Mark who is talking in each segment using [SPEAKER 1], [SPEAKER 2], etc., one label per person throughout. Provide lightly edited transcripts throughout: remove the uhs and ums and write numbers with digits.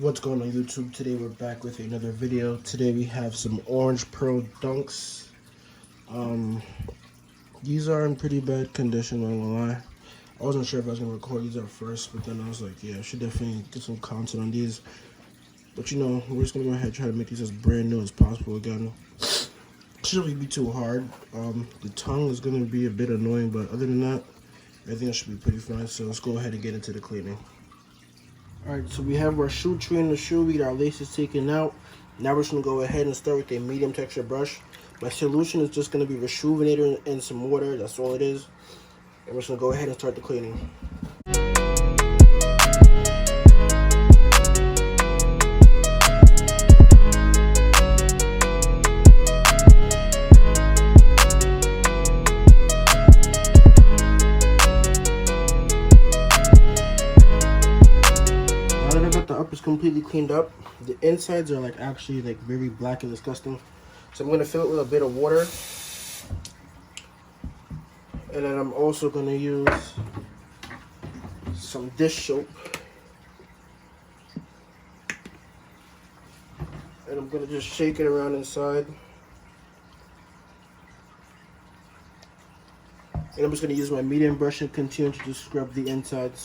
[SPEAKER 1] What's going on YouTube? Today we're back with another video. Today we have some orange pearl dunks. These are in pretty bad condition, I'm gonna lie. I wasn't sure if I was gonna record these at first, but then I was like, yeah, I should definitely get some content on these. But you know, we're just gonna go ahead and try to make these as brand new as possible again. Shouldn't really be too hard. The tongue is gonna be a bit annoying, but other than that, everything should be pretty fine. So let's go ahead and get into the cleaning. Alright, so we have our shoe tree in the shoe. We got our laces taken out. Now we're just going to go ahead and start with a medium texture brush. My solution is just going to be Rejuvenator and some water. That's all it is. And we're just going to go ahead and start the cleaning. Is completely cleaned up. The insides are actually very black and disgusting, so I'm going to fill it with a bit of water, and then I'm also going to use some dish soap, and I'm going to just shake it around inside, and I'm just going to use my medium brush and continue to just scrub the insides.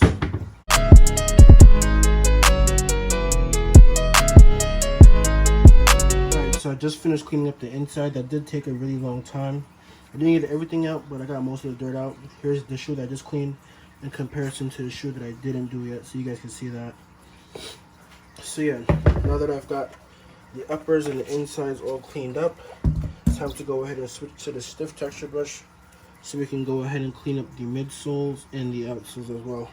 [SPEAKER 1] So I just finished cleaning up the inside. That did take a really long time. I didn't get everything out, but I got most of the dirt out. Here's the shoe that I just cleaned in comparison to the shoe that I didn't do yet, so you guys can see that. So yeah, now that I've got the uppers and the insides all cleaned up, it's time to go ahead and switch to the stiff texture brush so we can go ahead and clean up the midsoles and the outsoles as well.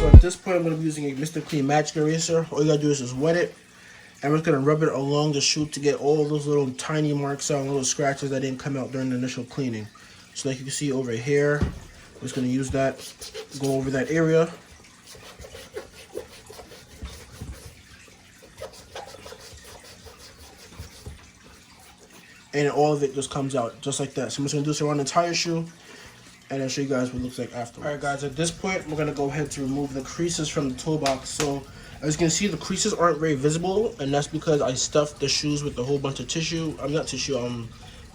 [SPEAKER 1] At this point, I'm going to be using a Mr. Clean Magic Eraser. All you got to do is just wet it. I'm just going to rub it along the shoe to get all those little tiny marks out, little scratches that didn't come out during the initial cleaning. So like you can see over here, I'm just going to use that, go over that area. And all of it just comes out just like that. So I'm just going to do this around the entire shoe, and I'll show you guys what it looks like afterwards. Alright guys, at this point, we're going to go ahead to remove the creases from the toe box. So, as you can see, the creases aren't very visible, and that's because I stuffed the shoes with a whole bunch of tissue. Not tissue,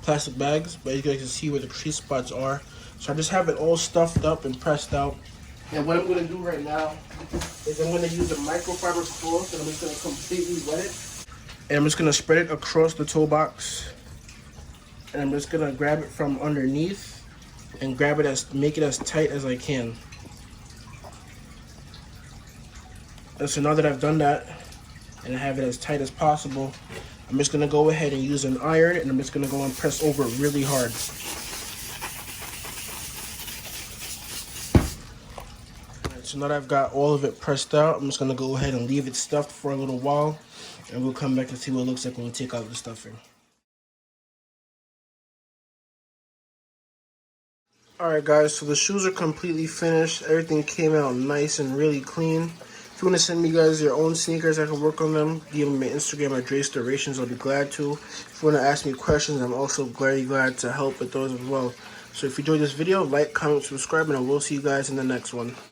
[SPEAKER 1] plastic bags. But you guys can see where the crease spots are. So I just have it all stuffed up and pressed out. And what I'm going to do right now is I'm going to use a microfiber cloth, and I'm just going to completely wet it. And I'm just going to spread it across the toe box. And I'm just going to grab it from underneath and grab it make it as tight as I can. And so now that I've done that and I have it as tight as possible, I'm just gonna go ahead and use an iron, and I'm just gonna go and press over really hard. Alright, so now that I've got all of it pressed out, I'm just gonna go ahead and leave it stuffed for a little while, and we'll come back and see what it looks like when we take out the stuffing. Alright guys, so the shoes are completely finished. Everything came out nice and really clean. If you want to send me guys your own sneakers, I can work on them. Give me my Instagram at Restorations. I'll be glad to. If you want to ask me questions, I'm also very glad to help with those as well. So if you enjoyed this video, like, comment, subscribe, and I will see you guys in the next one.